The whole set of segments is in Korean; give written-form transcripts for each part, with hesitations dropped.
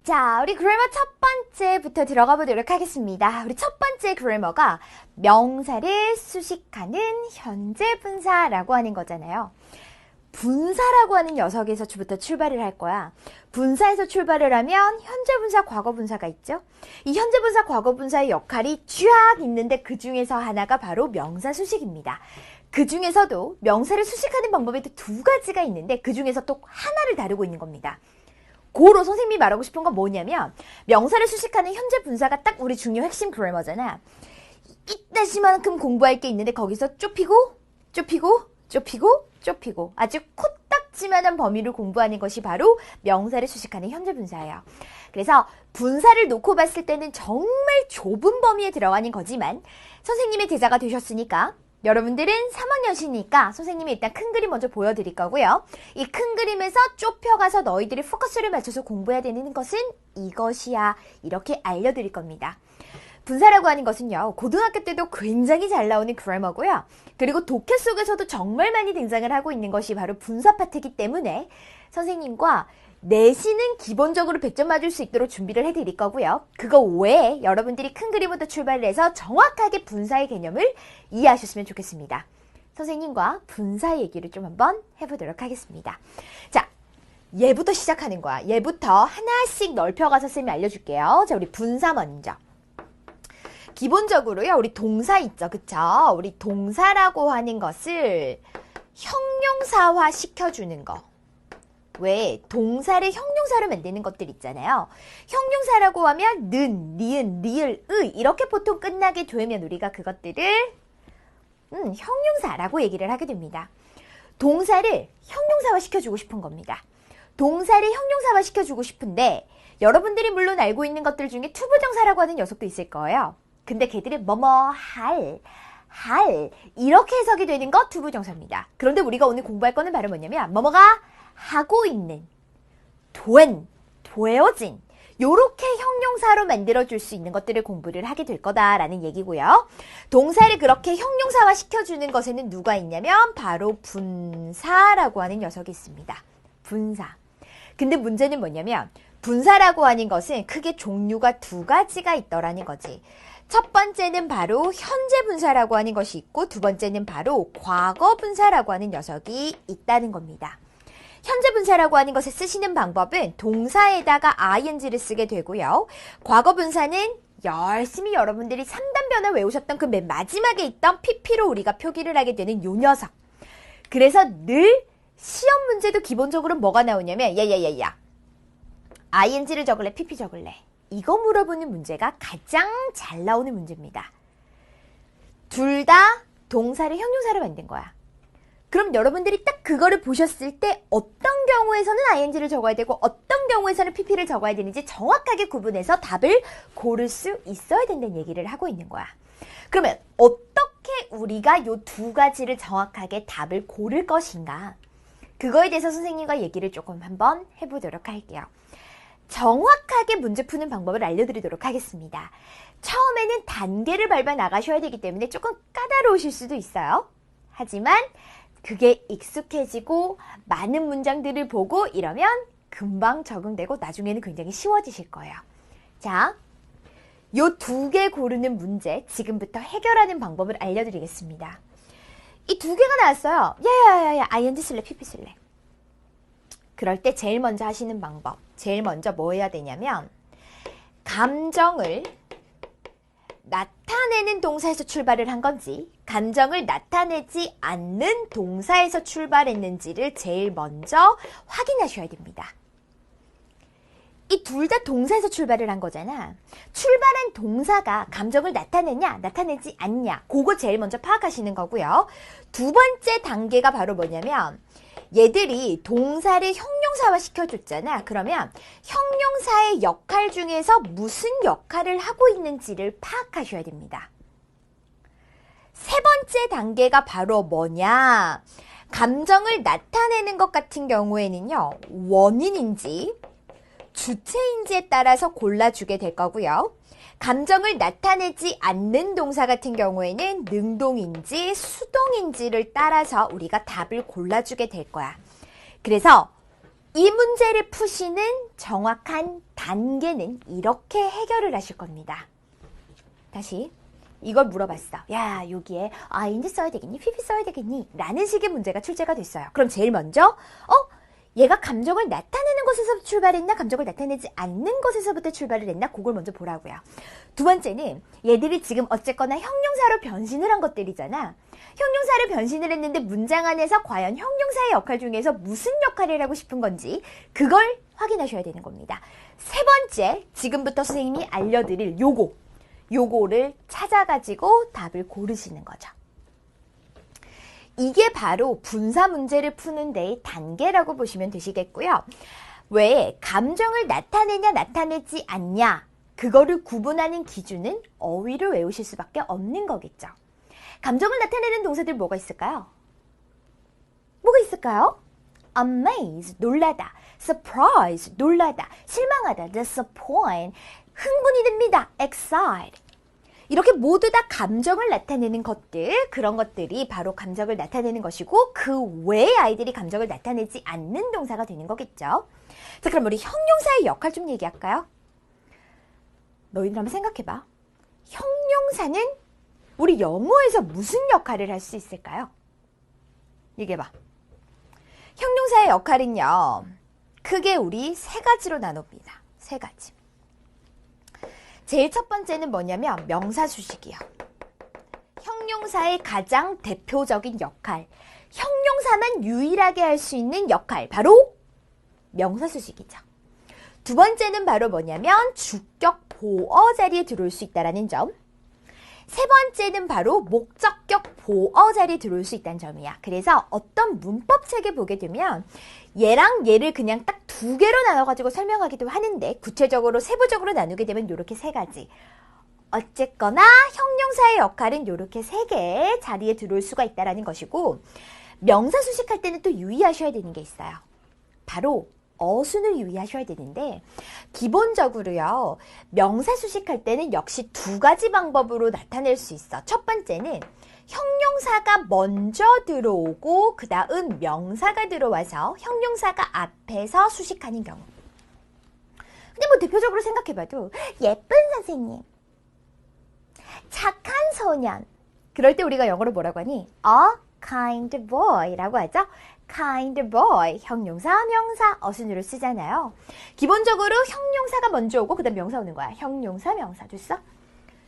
자, 우리 그래머 첫 번째부터 들어가 보도록 하겠습니다. 우리 첫 번째 그래머가 명사를 수식하는 현재 분사라고 하는 거잖아요. 분사라고 하는 녀석에서부터 출발을 할 거야. 분사에서 출발을 하면 현재 분사, 과거 분사가 있죠. 이 현재 분사, 과거 분사의 역할이 쫙 있는데 그 중에서 하나가 바로 명사 수식입니다. 그 중에서도 명사를 수식하는 방법이 또 두 가지가 있는데 그 중에서 또 하나를 다루고 있는 겁니다. 고로 선생님이 말하고 싶은 건 뭐냐면 명사를 수식하는 현재 분사가 딱 우리 중요 핵심 그래머잖아. 이따시만큼 공부할 게 있는데 거기서 좁히고 아주 코딱지만한 범위를 공부하는 것이 바로 명사를 수식하는 현재 분사예요. 그래서 분사를 놓고 봤을 때는 정말 좁은 범위에 들어가는 거지만 선생님의 대자가 되셨으니까 여러분들은 3학년이니까 선생님이 일단 큰 그림 먼저 보여드릴 거고요. 이 큰 그림에서 좁혀가서 너희들이 포커스를 맞춰서 공부해야 되는 것은 이것이야. 이렇게 알려드릴 겁니다. 분사라고 하는 것은요. 고등학교 때도 굉장히 잘 나오는 그래머고요. 그리고 독해 속에서도 정말 많이 등장을 하고 있는 것이 바로 분사 파트이기 때문에 선생님과 내신은 기본적으로 100점 맞을 수 있도록 준비를 해드릴 거고요. 그거 외에 여러분들이 큰 그림부터 출발을 해서 정확하게 분사의 개념을 이해하셨으면 좋겠습니다. 선생님과 분사 얘기를 좀 한번 해보도록 하겠습니다. 자, 얘부터 시작하는 거야. 얘부터 하나씩 넓혀가서 쌤이 알려줄게요. 자, 우리 분사 먼저. 기본적으로요, 우리 동사 있죠, 그쵸? 우리 동사라고 하는 것을 형용사화 시켜주는 거. 왜? 동사를 형용사로 만드는 것들 있잖아요. 형용사라고 하면 는, 니은, 리을, 의 이렇게 보통 끝나게 되면 우리가 그것들을 형용사라고 얘기를 하게 됩니다. 동사를 형용사화 시켜주고 싶은 겁니다. 동사를 형용사화 시켜주고 싶은데 여러분들이 물론 알고 있는 것들 중에 투부정사라고 하는 녀석도 있을 거예요. 근데 걔들이 뭐뭐 할 이렇게 해석이 되는 거 투부정사입니다. 그런데 우리가 오늘 공부할 거는 바로 뭐냐면 뭐뭐가 하고 있는, 되어진 요렇게 형용사로 만들어줄 수 있는 것들을 공부를 하게 될 거다라는 얘기고요. 동사를 그렇게 형용사화 시켜주는 것에는 누가 있냐면 바로 분사라고 하는 녀석이 있습니다. 분사. 근데 문제는 뭐냐면 분사라고 하는 것은 크게 종류가 두 가지가 있더라는 거지. 첫 번째는 바로 현재 분사라고 하는 것이 있고 두 번째는 바로 과거 분사라고 하는 녀석이 있다는 겁니다. 현재 분사라고 하는 것을 쓰시는 방법은 동사에다가 ing를 쓰게 되고요. 과거 분사는 열심히 여러분들이 3단 변화 외우셨던 그 맨 마지막에 있던 pp로 우리가 표기를 하게 되는 요 녀석. 그래서 늘 시험 문제도 기본적으로 뭐가 나오냐면 야야야야 ing를 적을래 pp 적을래 이거 물어보는 문제가 가장 잘 나오는 문제입니다. 둘 다 동사를 형용사로 만든 거야. 그럼 여러분들이 딱 그거를 보셨을 때 어떤 경우에서는 ing를 적어야 되고 어떤 경우에서는 pp를 적어야 되는지 정확하게 구분해서 답을 고를 수 있어야 된다는 얘기를 하고 있는 거야. 그러면 어떻게 우리가 이 두 가지를 정확하게 답을 고를 것인가? 그거에 대해서 선생님과 얘기를 조금 한번 해보도록 할게요. 정확하게 문제 푸는 방법을 알려드리도록 하겠습니다. 처음에는 단계를 밟아 나가셔야 되기 때문에 조금 까다로우실 수도 있어요. 하지만 그게 익숙해지고 많은 문장들을 보고 이러면 금방 적응되고 나중에는 굉장히 쉬워지실 거예요. 자, 요 두 개 고르는 문제 지금부터 해결하는 방법을 알려드리겠습니다. 이 두 개가 나왔어요. 야야야야 ing 쓸래 pp 쓸래. 그럴 때 제일 먼저 하시는 방법. 제일 먼저 뭐 해야 되냐면 감정을 나타내는 동사에서 출발을 한 건지 감정을 나타내지 않는 동사에서 출발했는지를 제일 먼저 확인하셔야 됩니다. 이 둘 다 동사에서 출발을 한 거잖아. 출발한 동사가 감정을 나타내냐 나타내지 않냐 그거 제일 먼저 파악하시는 거고요. 두 번째 단계가 바로 뭐냐면 얘들이 동사를 형용사화 시켜줬잖아. 그러면 형용사의 역할 중에서 무슨 역할을 하고 있는지를 파악하셔야 됩니다. 세 번째 단계가 바로 뭐냐? 감정을 나타내는 것 같은 경우에는요. 원인인지 주체인지에 따라서 골라주게 될 거고요. 감정을 나타내지 않는 동사 같은 경우에는 능동인지 수동인지를 따라서 우리가 답을 골라주게 될 거야. 그래서 이 문제를 푸시는 정확한 단계는 이렇게 해결을 하실 겁니다. 다시 이걸 물어봤어. 야, 여기에 ING 써야 되겠니? PP 써야 되겠니? 라는 식의 문제가 출제가 됐어요. 그럼 제일 먼저 얘가 감정을 나타내는 것에서 출발했나? 감정을 나타내지 않는 것에서부터 출발을 했나? 그걸 먼저 보라고요. 두 번째는 얘들이 지금 어쨌거나 형용사로 변신을 한 것들이잖아. 형용사를 변신을 했는데 문장 안에서 과연 형용사의 역할 중에서 무슨 역할을 하고 싶은 건지 그걸 확인하셔야 되는 겁니다. 세 번째, 지금부터 선생님이 알려드릴 요거를 찾아가지고 답을 고르시는 거죠. 이게 바로 분사 문제를 푸는 데의 단계라고 보시면 되시겠고요. 왜 감정을 나타내냐 나타내지 않냐 그거를 구분하는 기준은 어휘를 외우실 수밖에 없는 거겠죠. 감정을 나타내는 동사들 뭐가 있을까요? 뭐가 있을까요? amaze, 놀라다. surprise, 놀라다. 실망하다. disappoint, 흥분이 됩니다. excite. 이렇게 모두 다 감정을 나타내는 것들, 그런 것들이 바로 감정을 나타내는 것이고 그 외에 아이들이 감정을 나타내지 않는 동사가 되는 거겠죠. 자, 그럼 우리 형용사의 역할 좀 얘기할까요? 너희들 한번 생각해봐. 형용사는 우리 영어에서 무슨 역할을 할 수 있을까요? 얘기해봐. 형용사의 역할은요, 크게 우리 세 가지로 나눕니다. 세 가지. 제일 첫 번째는 뭐냐면 명사수식이요. 형용사의 가장 대표적인 역할, 형용사만 유일하게 할 수 있는 역할, 바로 명사수식이죠. 두 번째는 바로 뭐냐면 주격 보어 자리에 들어올 수 있다는 점. 세 번째는 바로 목적격 보어 자리에 들어올 수 있다는 점이야. 그래서 어떤 문법 책에 보게 되면 얘랑 얘를 그냥 딱 두 개로 나눠가지고 설명하기도 하는데 구체적으로 세부적으로 나누게 되면 이렇게 세 가지. 어쨌거나 형용사의 역할은 이렇게 세 개의 자리에 들어올 수가 있다는 것이고 명사 수식할 때는 또 유의하셔야 되는 게 있어요. 바로 어순을 유의하셔야 되는데 기본적으로요. 명사 수식할 때는 역시 두 가지 방법으로 나타낼 수 있어. 첫 번째는 형용사가 먼저 들어오고 그 다음 명사가 들어와서 형용사가 앞에서 수식하는 경우. 근데 뭐 대표적으로 생각해봐도 예쁜 선생님, 착한 소년. 그럴 때 우리가 영어로 뭐라고 하니? A kind boy라고 하죠. kind boy, 형용사, 명사, 어순으로 쓰잖아요. 기본적으로 형용사가 먼저 오고 그 다음 명사 오는 거야. 형용사, 명사 됐어?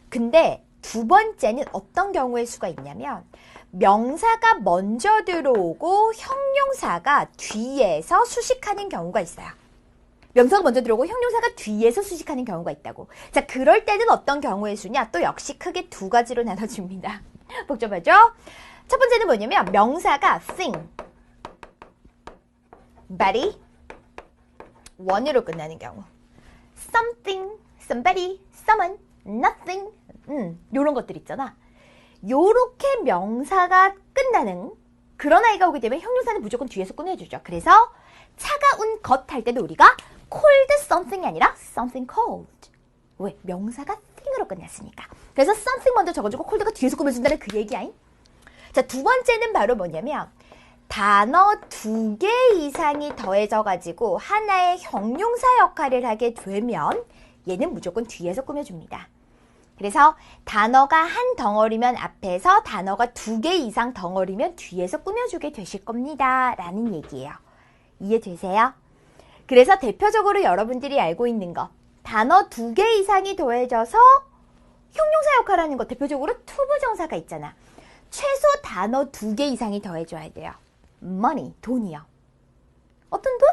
근데 두 번째는 어떤 경우의 수가 있냐면 명사가 먼저 들어오고 형용사가 뒤에서 수식하는 경우가 있어요. 명사가 먼저 들어오고 형용사가 뒤에서 수식하는 경우가 있다고. 자, 그럴 때는 어떤 경우의 수냐? 또 역시 크게 두 가지로 나눠줍니다. 복잡하죠? 첫 번째는 뭐냐면 명사가 thing, body, one으로 끝나는 경우. something, somebody, someone, nothing, 요런 것들 있잖아. 요렇게 명사가 끝나는 그런 아이가 오게 되면 형용사는 무조건 뒤에서 꺼내주죠. 그래서 차가운 것 할 때도 우리가 cold something이 아니라 something cold. 왜? 명사가 thing으로 끝났으니까. 그래서 something 먼저 적어주고 cold가 뒤에서 꾸며준다는 그 얘기야. 자, 두 번째는 바로 뭐냐면 단어 두 개 이상이 더해져가지고 하나의 형용사 역할을 하게 되면 얘는 무조건 뒤에서 꾸며줍니다. 그래서 단어가 한 덩어리면 앞에서 단어가 두 개 이상 덩어리면 뒤에서 꾸며주게 되실 겁니다. 라는 얘기예요. 이해되세요? 그래서 대표적으로 여러분들이 알고 있는 거 단어 두 개 이상이 더해져서 형용사 역할을 하는 거 대표적으로 투부정사가 있잖아. 최소 단어 두 개 이상이 더해줘야 돼요. money, 돈이요. 어떤 돈?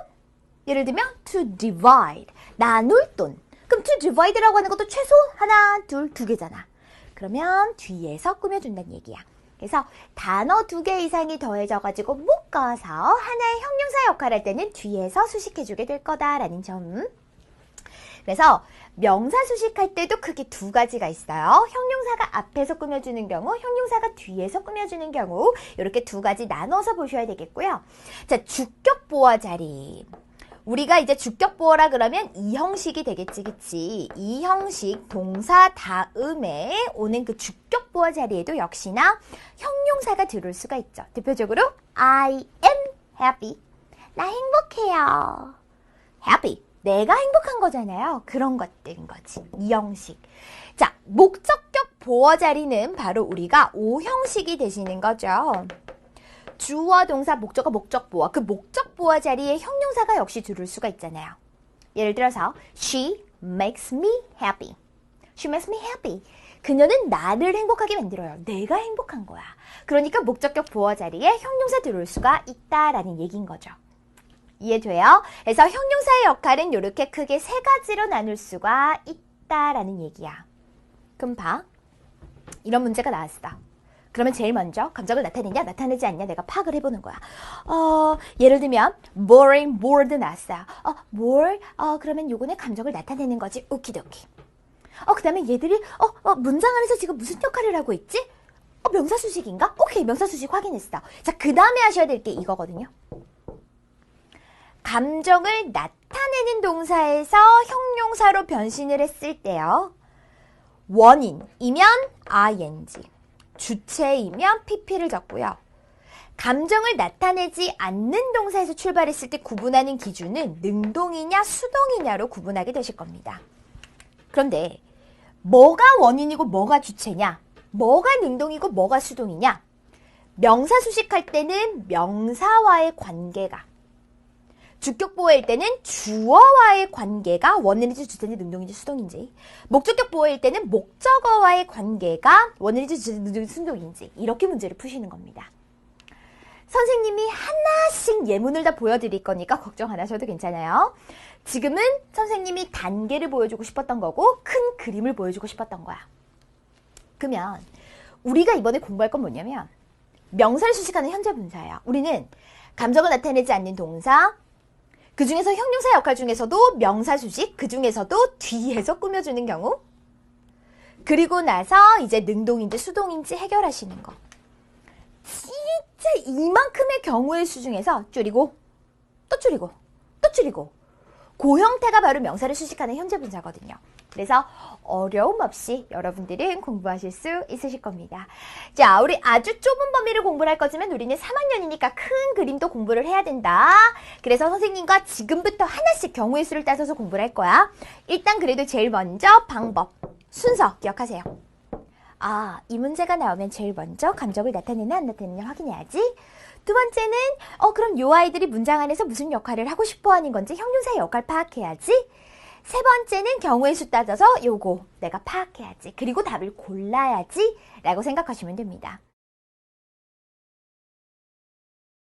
예를 들면 to divide, 나눌 돈. 그럼 to divide라고 하는 것도 최소 하나, 둘, 두 개잖아. 그러면 뒤에서 꾸며준다는 얘기야. 그래서 단어 두 개 이상이 더해져가지고 묶어서 하나의 형용사 역할을 할 때는 뒤에서 수식해주게 될 거다라는 점. 그래서 명사 수식할 때도 크게 두 가지가 있어요. 형용사가 앞에서 꾸며주는 경우, 형용사가 뒤에서 꾸며주는 경우 이렇게 두 가지 나눠서 보셔야 되겠고요. 자, 주격 보어 자리. 우리가 이제 주격 보어라 그러면 이 형식이 되겠지, 그치? 이 형식 동사 다음에 오는 그 주격 보어 자리에도 역시나 형용사가 들어올 수가 있죠. 대표적으로 I am happy. 나 행복해요. happy. 내가 행복한 거잖아요. 그런 것들인 거지. 이 형식. 자, 목적격 보어 자리는 바로 우리가 O 형식이 되시는 거죠. 주어, 동사, 목적어, 목적 보어. 그 목적 보어 자리에 형용사가 역시 들을 수가 있잖아요. 예를 들어서 She makes me happy. She makes me happy. 그녀는 나를 행복하게 만들어요. 내가 행복한 거야. 그러니까 목적격 보어 자리에 형용사 들어올 수가 있다라는 얘기인 거죠. 이해돼요? 그래서 형용사의 역할은 이렇게 크게 세 가지로 나눌 수가 있다라는 얘기야. 그럼 봐. 이런 문제가 나왔어. 그러면 제일 먼저 감정을 나타내냐 나타내지 않냐 내가 파악을 해보는 거야. 예를 들면 boring, bored 나왔어요. more, 그러면 요거는 감정을 나타내는 거지. 오키도키. 그 다음에 얘들이 문장 안에서 지금 무슨 역할을 하고 있지? 명사수식인가? 오케이, 명사수식 확인했어. 자, 그 다음에 하셔야 될 게 이거거든요. 감정을 나타내는 동사에서 형용사로 변신을 했을 때요. 원인이면 ing, 주체이면 pp를 적고요. 감정을 나타내지 않는 동사에서 출발했을 때 구분하는 기준은 능동이냐 수동이냐로 구분하게 되실 겁니다. 그런데 뭐가 원인이고 뭐가 주체냐? 뭐가 능동이고 뭐가 수동이냐? 명사 수식할 때는 명사와의 관계가, 주격 보어일 때는 주어와의 관계가 원인인지 주체인지 능동인지 수동인지, 목적격 보어일 때는 목적어와의 관계가 원인인지 주체인지 능동인지 수동인지, 이렇게 문제를 푸시는 겁니다. 선생님이 하나씩 예문을 다 보여드릴 거니까 걱정 안 하셔도 괜찮아요. 지금은 선생님이 단계를 보여주고 싶었던 거고 큰 그림을 보여주고 싶었던 거야. 그러면 우리가 이번에 공부할 건 뭐냐면 명사를 수식하는 현재 분사예요. 우리는 감정을 나타내지 않는 동사, 그 중에서 형용사 역할 중에서도 명사 수식, 그 중에서도 뒤에서 꾸며주는 경우, 그리고 나서 이제 능동인지 수동인지 해결하시는 거. 진짜 이만큼의 경우의 수 중에서 줄이고 또 줄이고 또 줄이고, 그 형태가 바로 명사를 수식하는 현재 분사거든요. 그래서 어려움 없이 여러분들은 공부하실 수 있으실 겁니다. 자, 우리 아주 좁은 범위를 공부를 할 거지만 우리는 3학년이니까 큰 그림도 공부를 해야 된다. 그래서 선생님과 지금부터 하나씩 경우의 수를 따져서 공부를 할 거야. 일단 그래도 제일 먼저 방법, 순서 기억하세요. 이 문제가 나오면 제일 먼저 감정을 나타내나 안 나타내나 확인해야지. 두 번째는 그럼 요 아이들이 문장 안에서 무슨 역할을 하고 싶어 하는 건지 형용사의 역할 파악해야지. 세 번째는 경우의 수 따져서 요거 내가 파악해야지. 그리고 답을 골라야지 라고 생각하시면 됩니다.